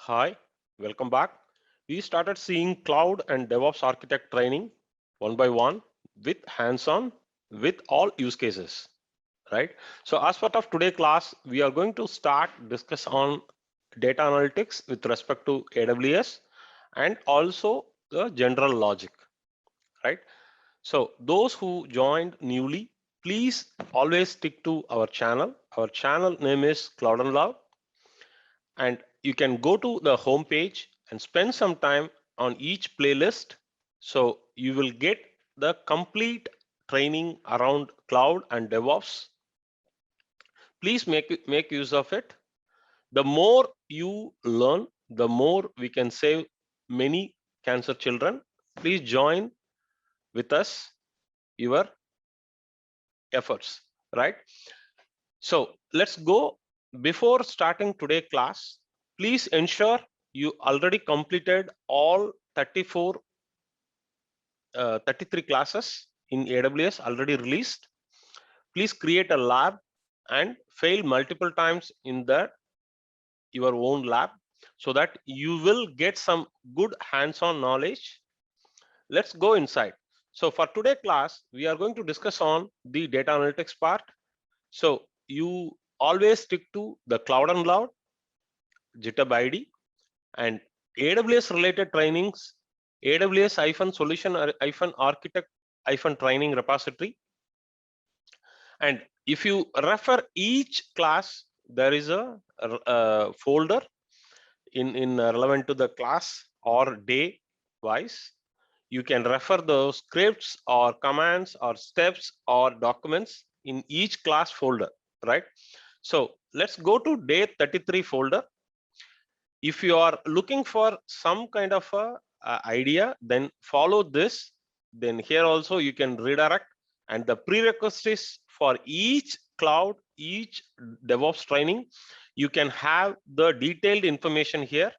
Hi, welcome back. We started seeing cloud and DevOps architect training one by one with hands-on with all use cases, right? So as part of today class, we are going to start discuss on data analytics with respect to AWS and also the general logic, right? So those who joined newly, please always stick to our channel. Our channel name is Cloud and Love, and you can go to the home page and spend some time on each playlist, so you will get the complete training around cloud and DevOps. Please make use of it. The more you learn, the more we can save many cancer children. Please join with us your efforts, right? So let's go. Before starting today class, please ensure you already completed all 33 classes in AWS already released. Please create a lab and fail multiple times in your own lab so that you will get some good hands-on knowledge. Let's go inside. So for today class, we are going to discuss on the data analytics part. So you always stick to the cloud and cloud, GitHub ID, and AWS related trainings, AWS-solution-architect training repository. And if you refer each class, there is a folder in relevant to the class or day wise. You can refer those scripts or commands or steps or documents in each class folder, right? So let's go to day 33 folder. If you are looking for some kind of a idea, then follow this. Then here also you can redirect, and the prerequisites for each cloud, each DevOps training, you can have the detailed information here.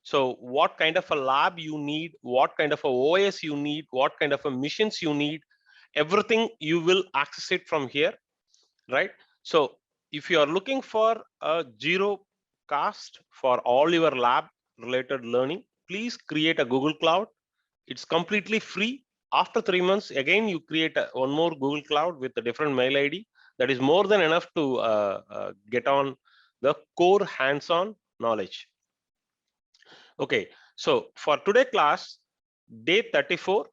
So what kind of a lab you need, what kind of a OS you need, what kind of a machines you need, everything you will access it from here, right? So if you are looking for a zero cost for all your lab related learning, please create a Google Cloud. It's completely free. After 3 months, again, you create one more Google Cloud with a different mail ID. That is more than enough to get on the core hands-on knowledge. Okay, so for today class, day 34,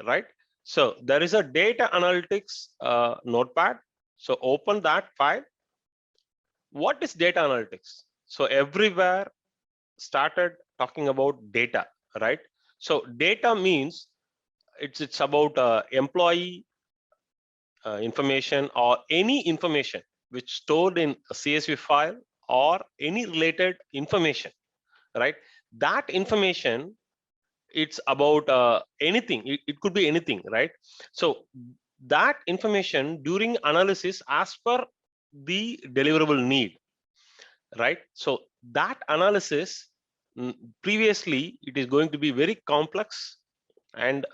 right? So there is a data analytics notepad. So open that file. What is data analytics? So everywhere started talking about data, right? So data means it's about employee information or any information which stored in a CSV file or any related information, right? That information, it's about anything. It could be anything, right? So that information during analysis as per the deliverable need, right? So that analysis, previously it is going to be very complex and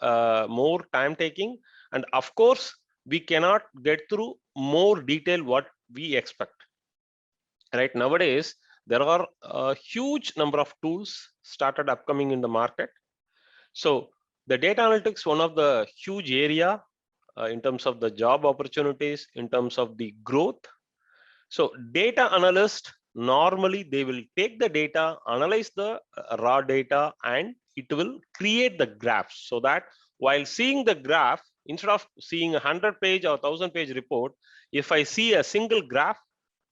more time taking, and of course we cannot get through more detail what we expect, right? Nowadays there are a huge number of tools started upcoming in the market. So the data analytics, one of the huge area in terms of the job opportunities, in terms of the growth. So data analyst, normally they will take the data, analyze the raw data, and it will create the graphs, so that while seeing the graph, instead of seeing a 100-page or 1,000-page report, if I see a single graph,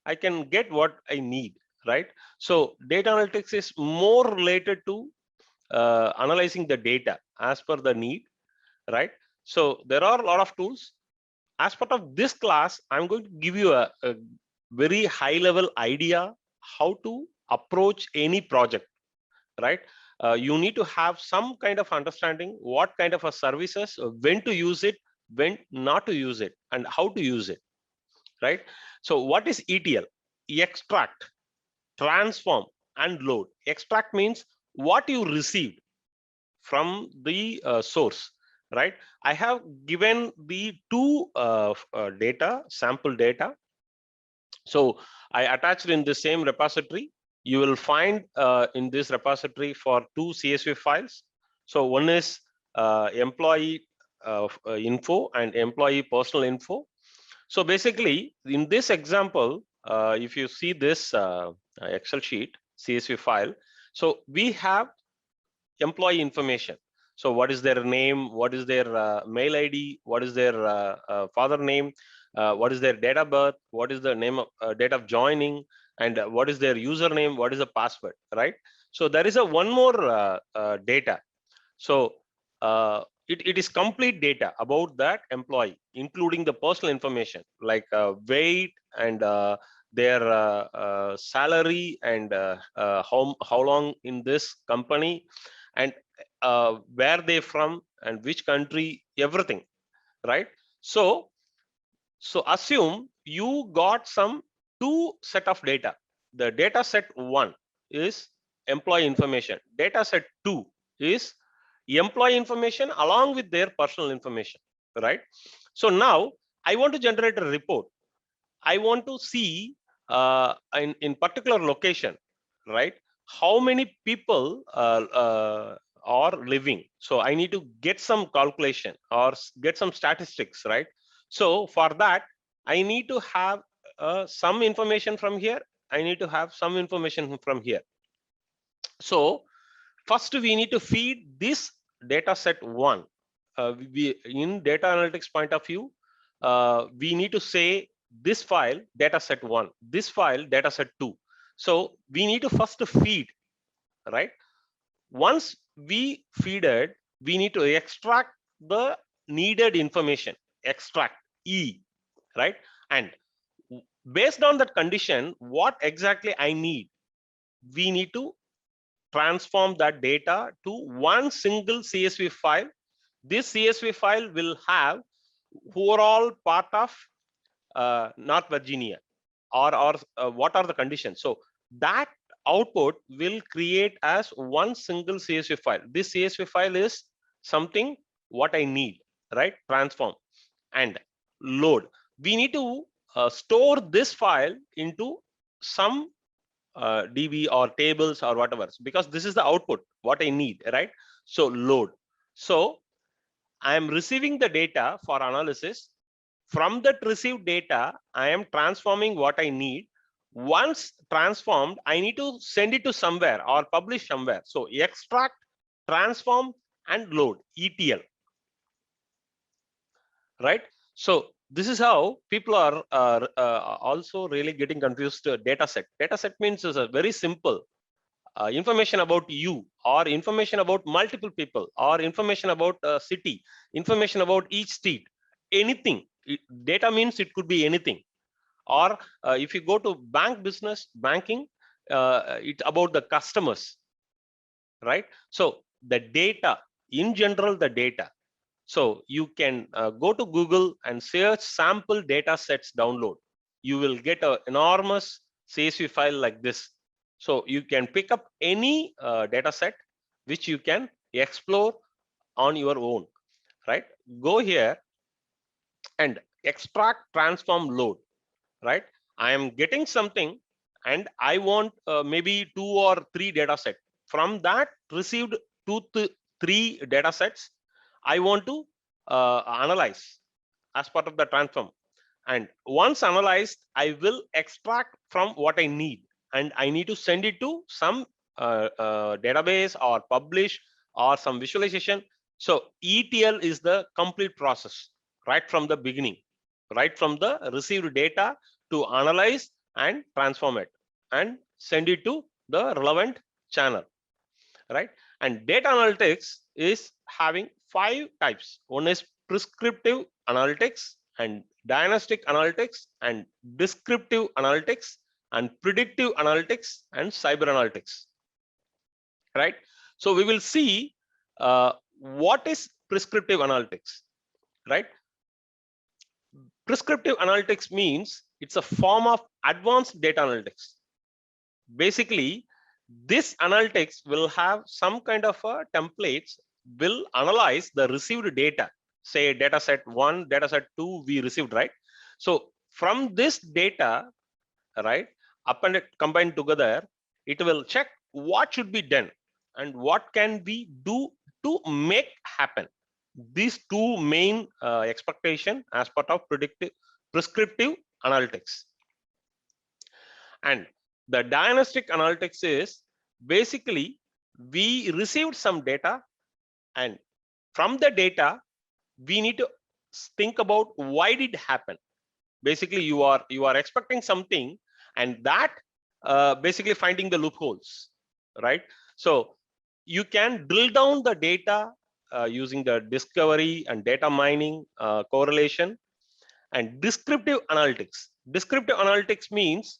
I can get what I need, right? So data analytics is more related to analyzing the data as per the need, right? So there are a lot of tools. As part of this class, I'm going to give you a very high level idea how to approach any project, right? You need to have some kind of understanding what kind of a services, when to use it, when not to use it, and how to use it, right? So what is ETL? Extract, transform, and load. Extract means what you received from the source, right? I have given the two data, sample data. So I attached in the same repository. you will find in this repository for two CSV files. So one is employee info and employee personal info. So basically, in this example, if you see this Excel sheet CSV file, so we have employee information. So what is their name, what is their mail ID, what is their father name, what is their date of birth, what is the name of date of joining, and what is their username, what is the password, right? So there is a one more data. So it is complete data about that employee, including the personal information like weight and their salary and how long in this company, and where they from and which country, everything, right? So assume you got some two set of data. The data set one is employee information. Data set two is employee information along with their personal information, right? So now I want to generate a report. I want to see in particular location, right? How many people are living. So I need to get some calculation or get some statistics, right? So for that, I need to have some information from here. I need to have some information from here. So first we need to feed this data set one. In data analytics point of view, we need to say this file data set one, this file data set two. So we need to first feed, right? Once we feed it, we need to extract the needed information, extract E, right? And based on that condition, what exactly I need, we need to transform that data to one single CSV file. This CSV file will have overall part of North Virginia, or what are the conditions. So that output will create as one single CSV file. This CSV file is something what I need, right? Transform and load. We need to store this file into some DB or tables or whatever, because this is the output what I need, right? So load. So I am receiving the data for analysis. From that received data, I am transforming what I need. Once transformed, I need to send it to somewhere or publish somewhere. So extract, transform, and load, ETL, right? So this is how people are also really getting confused. Data set. Data set means is a very simple information about you, or information about multiple people, or information about a city, information about each state, anything. Data means it could be anything. Or if you go to business banking, it's about the customers, right? So the data, in general, the data. So you can go to Google and search sample data sets download. You will get an enormous CSV file like this. So you can pick up any data set which you can explore on your own, right? Go here and extract, transform, load, right? I am getting something and I want maybe 2 or 3 data set. From that received 2 to 3 data sets, I want to analyze as part of the transform. And once analyzed, I will extract from what I need, and I need to send it to some database or publish or some visualization. So ETL is the complete process right from the beginning, right from the received data to analyze and transform it and send it to the relevant channel, right? And data analytics is having 5 types. One is prescriptive analytics, and diagnostic analytics, and descriptive analytics, and predictive analytics, and cyber analytics, right? So we will see what is prescriptive analytics, right? Prescriptive analytics means it's a form of advanced data analytics. Basically, this analytics will have some kind of a templates, will analyze the received data. Say data set 1, data set 2 we received, right? So from this data, right, up and combined together, It will check what should be done and what can we do to make happen. These two main expectation as part of prescriptive analytics. And the diagnostic analytics is basically we received some data, and from the data we need to think about why did it happen. Basically you are expecting something, and that basically finding the loopholes, right? So you can drill down the data using the discovery and data mining, correlation, and descriptive analytics. Descriptive analytics means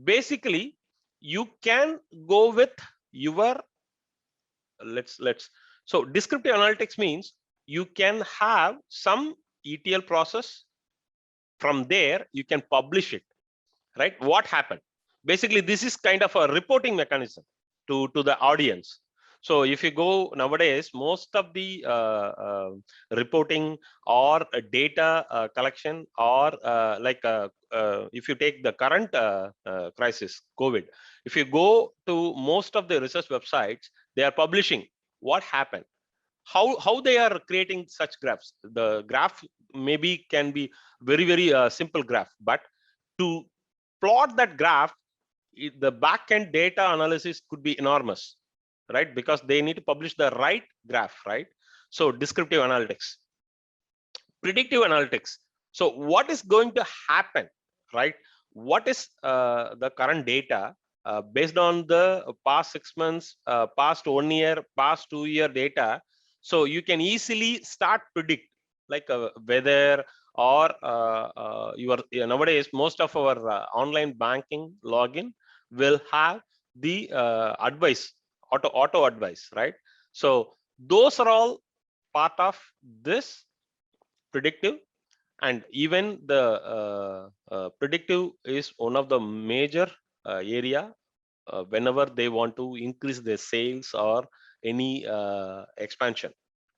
basically you can go with your let's so descriptive analytics means you can have some ETL process. From there you can publish it, right? What happened? Basically this is kind of a reporting mechanism to the audience. So if you go nowadays, most of the reporting or data collection, or if you take the current crisis, COVID, if you go to most of the research websites, they are publishing what happened, how they are creating such graphs. The graph maybe can be very simple graph, but to plot that graph, the backend data analysis could be enormous, right? Because they need to publish the right graph, right? So descriptive analytics. Predictive analytics. So what is going to happen, right? What is the current data based on the past 6 months, past 1 year, past 2 year data? So you can easily start predict like weather, or nowadays most of our online banking login will have the advice, auto advice, right? So those are all part of this predictive. And even the predictive is one of the major area whenever they want to increase their sales or any expansion,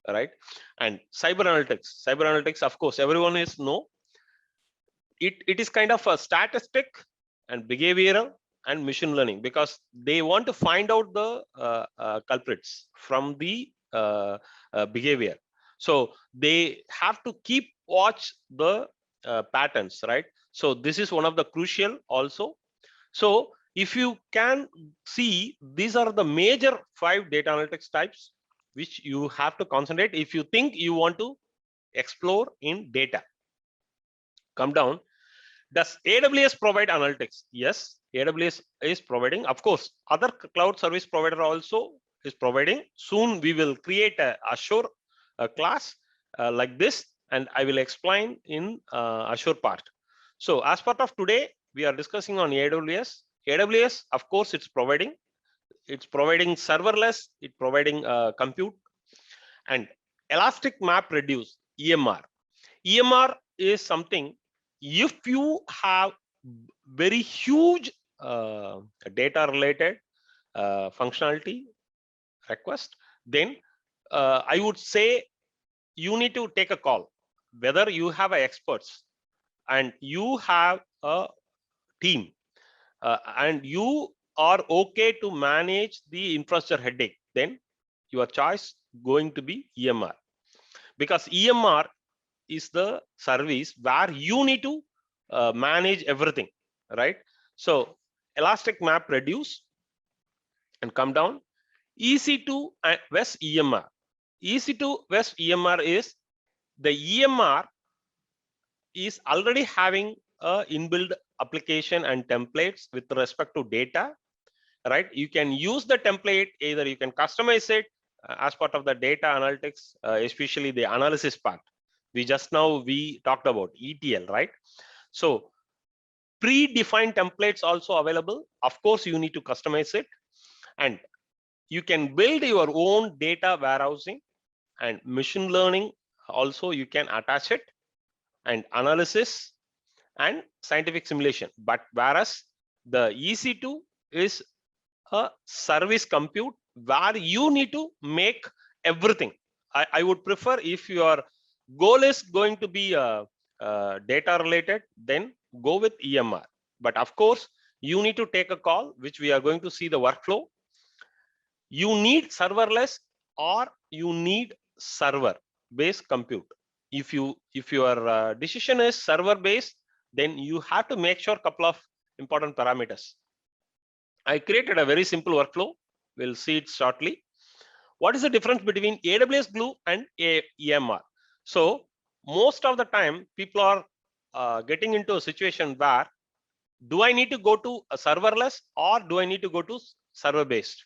right? And cyber analytics, of course everyone is know it is kind of a statistic and behavioral and machine learning, because they want to find out the culprits from the behavior. So they have to keep watch the patterns, right? So this is one of the crucial also. So if you can see, these are the major 5 data analytics types which you have to concentrate if you think you want to explore in data. Come down. Does AWS provide analytics? Yes, AWS is providing. Of course, other cloud service provider also is providing. Soon we will create a Azure class like this, and I will explain in Azure part. So as part of today, we are discussing on AWS. AWS, of course, it's providing serverless, it's providing compute, and Elastic MapReduce, EMR. EMR is something, if you have very huge data related functionality request, then I would say you need to take a call whether you have experts and you have a team and you are okay to manage the infrastructure headache, then your choice going to be EMR, because EMR is the service where you need to manage everything, right? So Elastic MapReduce, and come down. EC2 West EMR. EC2 West EMR is the EMR is already having a inbuilt application and templates with respect to data, right? You can use the template, either you can customize it as part of the data analytics, especially the analysis part. We talked about ETL, right? So predefined templates also available. Of course, you need to customize it, and you can build your own data warehousing and machine learning. Also, you can attach it, and analysis and scientific simulation. But whereas the EC2 is a service compute where you need to make everything. I would prefer, if your goal is going to be data related, then go with EMR. But of course, you need to take a call, which we are going to see the workflow. You need serverless or you need server based compute. If your decision is server based, then you have to make sure a couple of important parameters. I created a very simple workflow. We'll see it shortly. What is the difference between AWS Glue and EMR? So most of the time, people are getting into a situation where, do I need to go to a serverless or do I need to go to server based?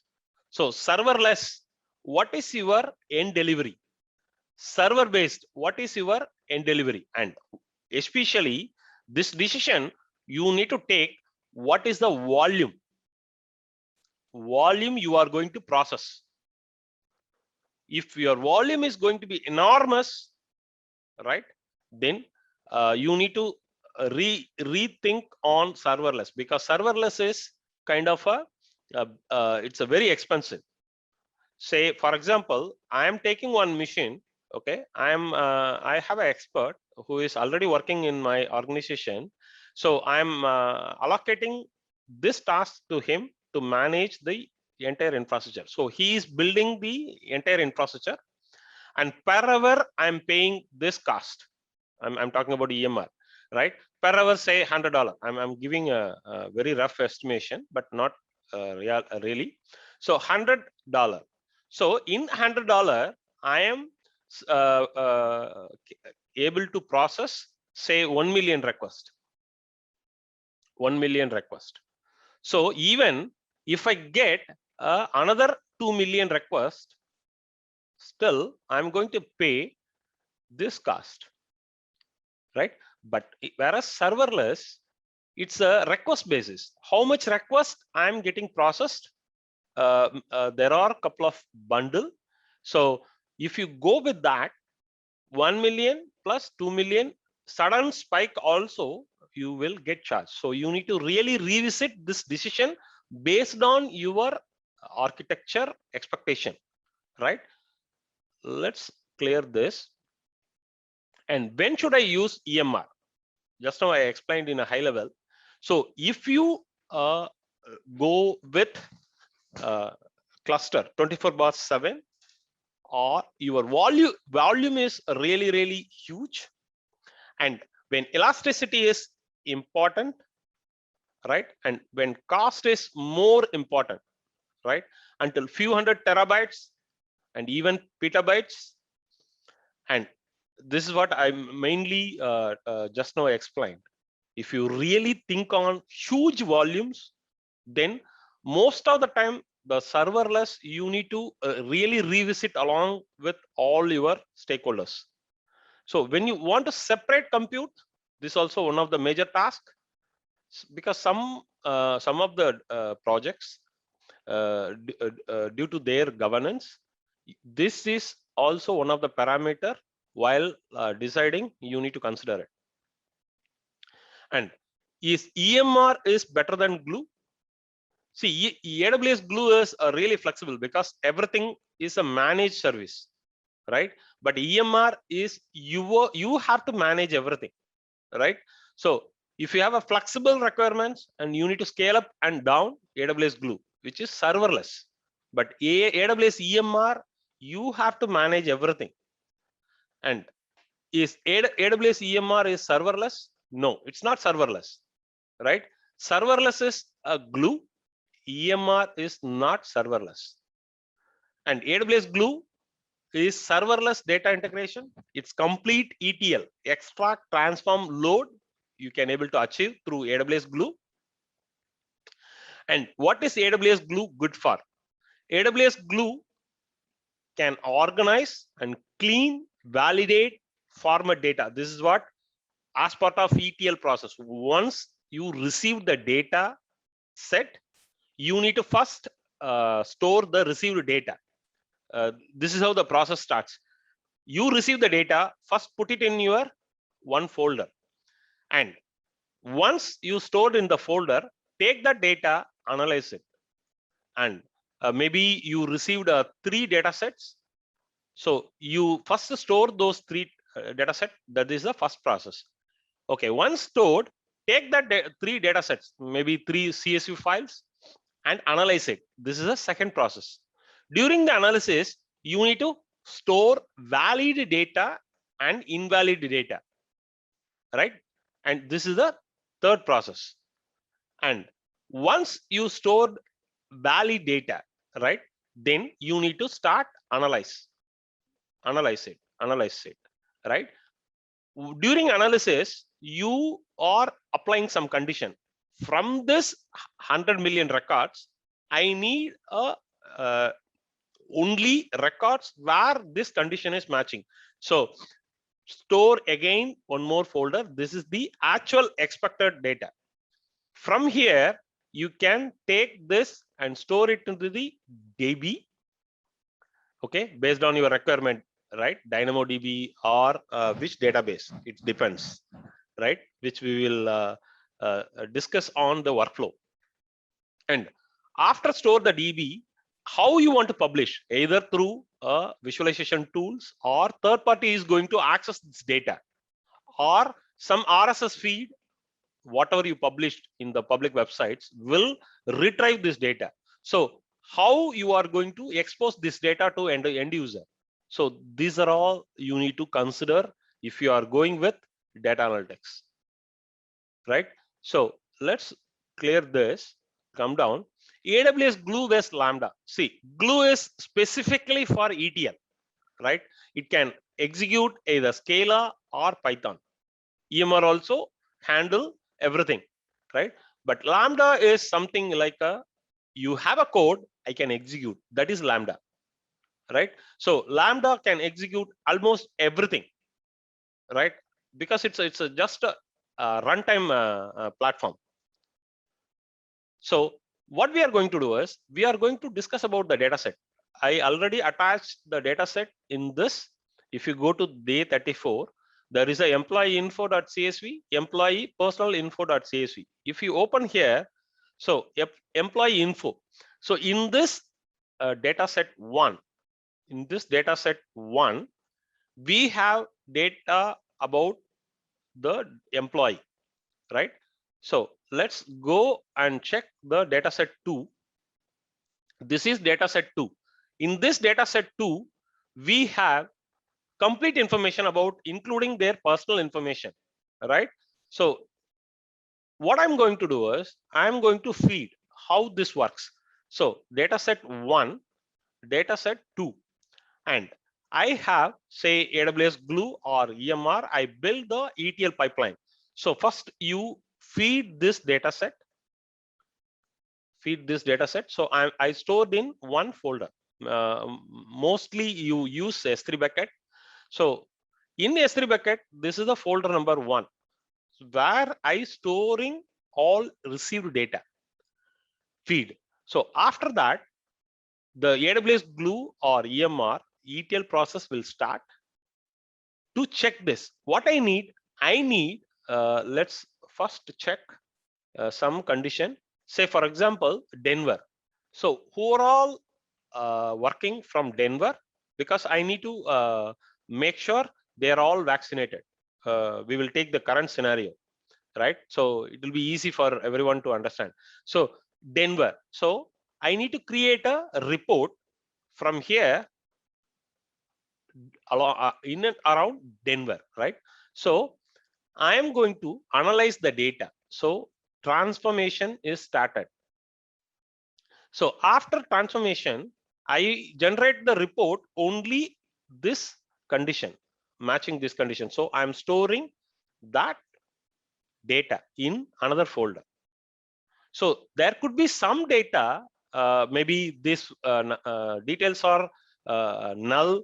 So serverless, what is your end delivery? Server based, what is your end delivery? And especially this decision, you need to take what is the volume you are going to process. If your volume is going to be enormous, right, then you need to rethink on serverless, because serverless is kind of it's a very expensive. Say for example, I am taking one machine. Okay, I have an expert who is already working in my organization, so I'm allocating this task to him to manage the entire infrastructure. So he is building the entire infrastructure, and per hour I'm paying this cost. I'm talking about EMR, right? Per hour, say $100. I'm giving a very rough estimation, but not really. So $100. So in $100, I am able to process, say, 1 million requests. 1 million requests. So even if I get another 2 million requests, still I'm going to pay this cost, right? But whereas serverless, it's a request basis. How much request I'm getting processed? There are a couple of bundle. So if you go with that, 1 million plus 2 million, sudden spike also you will get charged. So you need to really revisit this decision based on your architecture expectation, right? Let's clear this. And when should I use EMR? Just now I explained in a high level. So if you go with cluster 24/7, or your volume is really huge, and when elasticity is important, right, and when cost is more important, right, until few hundred terabytes and even petabytes. And this is what I mainly just now explained. If you really think on huge volumes, then most of the time the serverless you need to really revisit along with all your stakeholders. So when you want to separate compute, this is also one of the major tasks, because some of the projects, due to their governance, this is also one of the parameter while deciding you need to consider it. And is EMR is better than Glue? See, AWS Glue is really flexible because everything is a managed service, right? But EMR is you have to manage everything, right? So if you have a flexible requirements and you need to scale up and down, AWS Glue, which is serverless. But AWS EMR, you have to manage everything. And is AWS EMR is serverless? No, it's not serverless, right? Serverless is a Glue. EMR is not serverless. And AWS Glue is serverless data integration. It's complete ETL, extract, transform, load, you can able to achieve through AWS Glue. And what is AWS Glue good for? AWS Glue can organize and clean, validate, format data. This is what, as part of ETL process, once you receive the data set, you need to first store the received data. This is how the process starts. You receive the data, first put it in your one folder, and once you stored in the folder, take that data, analyze it, and maybe you received 3 data sets. So you first store those 3 data set. That is the first process. Okay, once stored, take that three data sets, maybe 3 CSV files, and analyze it. This is a second process. During the analysis, you need to store valid data and invalid data, right? And this is the third process. And once you stored valid data, right, then you need to start analyze it, right? During analysis, you are applying some condition. From this 100 million records, I need only records where this condition is matching. So store again one more folder. This is the actual expected data. From here, you can take this and store it into the DB, okay, based on your requirement, right? DynamoDB or which database, it depends, right? Which we will discuss on the workflow. And after store the DB, how you want to publish, either through visualization tools or third party is going to access this data, or some RSS feed, whatever you published in the public websites will retrieve this data. So how you are going to expose this data to end user? So these are all you need to consider if you are going with data analytics, right? So let's clear this, come down. AWS Glue based Lambda. See, Glue is specifically for ETL, right? It can execute either Scala or Python. EMR also handle everything, right? But Lambda is something like you have a code, I can execute. That is Lambda, right? So Lambda can execute almost everything, right? Because it's just a runtime platform. So what we are going to do is we are going to discuss about the data set. I already attached the data set in this. If you go to day 34, there is a employee info.csv, employee personal info.csv. If you open here, so employee info. So in this data set one, we have data about the employee, right? So let's go and check the data set 2. This is data set 2. In this data set 2, we have complete information about including their personal information, right? So what I'm going to do is I'm going to feed how this works. So data set 1, data set 2, and I have say AWS Glue or EMR. I build the ETL pipeline. So first you feed this data set. So I stored in one folder. Mostly you use S3 bucket. So in S3 bucket, this is the folder number 1, where I storing all received data feed. So after that, the AWS Glue or EMR ETL process will start to check this. What I need, let's first check some condition. Say for example, Denver. So who are all working from Denver? Because I need to make sure they are all vaccinated. We will take the current scenario, right? So it will be easy for everyone to understand. So Denver. So I need to create a report from here in and around Denver, right? So I am going to analyze the data. So transformation is started. So after transformation, I generate the report only this condition, matching this condition. So I'm storing that data in another folder. So there could be some data, maybe this details are null,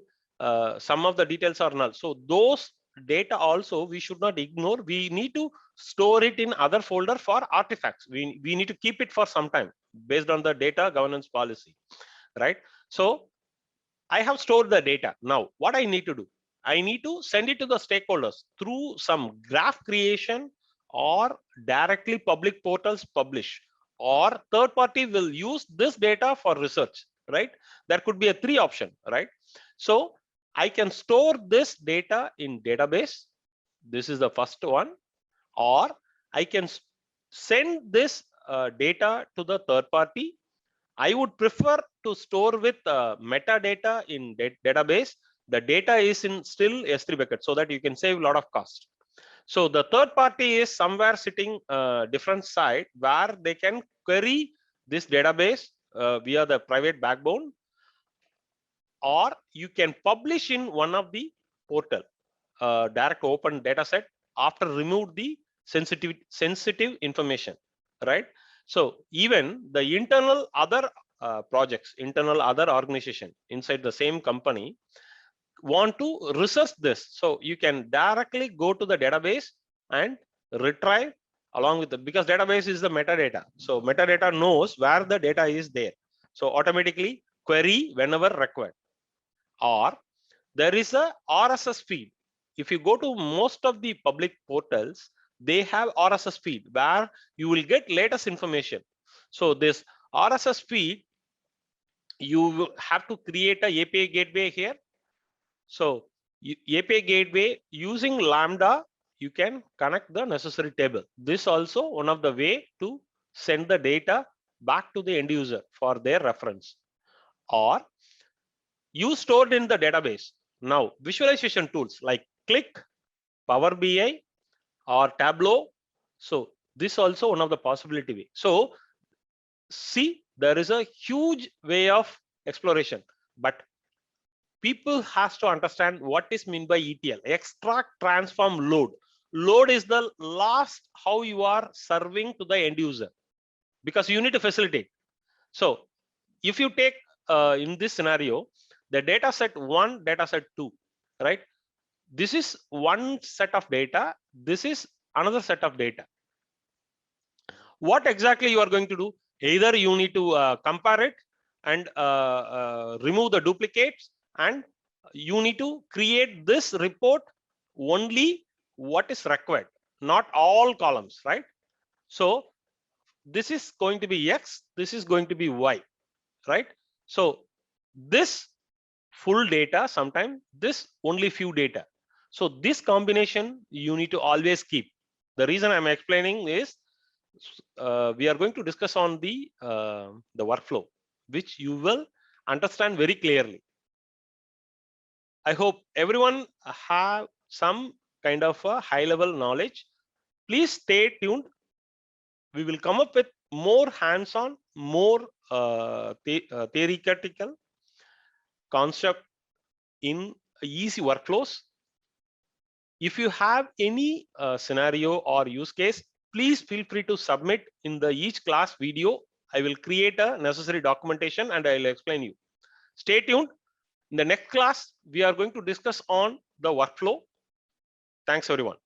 some of the details are null. So those data also we should not ignore. We need to store it in other folder for artifacts. We need to keep it for some time based on the data governance policy, right? So I have stored the data. Now what I need to do, I need to send it to the stakeholders through some graph creation, or directly public portals publish, or third party will use this data for research, right? There could be a 3 option, right? So I can store this data in database. This is the first one. Or I can send this data to the third party. I would prefer to store with metadata in database. The data is in still S3 bucket so that you can save a lot of cost. So the third party is somewhere sitting different side where they can query this database via the private backbone, or you can publish in one of the portal, direct open data set after remove the sensitive information, right? So even the internal other projects, internal other organization inside the same company want to research this. So you can directly go to the database and retrieve along with the, because database is the metadata. So metadata knows where the data is there. So automatically query whenever required. Or there is a RSS feed. If you go to most of the public portals, they have RSS feed where you will get latest information. So this RSS feed, you will have to create a API gateway here. So API gateway using Lambda, you can connect the necessary table. This also one of the way to send the data back to the end user for their reference. Or you stored in the database. Now visualization tools like Qlik, Power BI, or Tableau. So this also one of the possibility way. So see, there is a huge way of exploration, but people has to understand what is meant by ETL, extract, transform, load. Load is the last how you are serving to the end user, because you need to facilitate. So if you take in this scenario, the data set 1, data set 2, right? This is one set of data. This is another set of data. What exactly you are going to do? Either you need to compare it and remove the duplicates, and you need to create this report only what is required, not all columns, right? So this is going to be X, this is going to be Y, right? So this full data, sometimes this only few data. So this combination you need to always keep. The reason I'm explaining is we are going to discuss on the workflow, which you will understand very clearly. I hope everyone have some kind of a high level knowledge. Please stay tuned. We will come up with more hands-on, more theoretical concept in easy workflows. If you have any scenario or use case, please feel free to submit in the each class video. I will create a necessary documentation and I will explain you. Stay tuned. In the next class, we are going to discuss on the workflow. Thanks, everyone.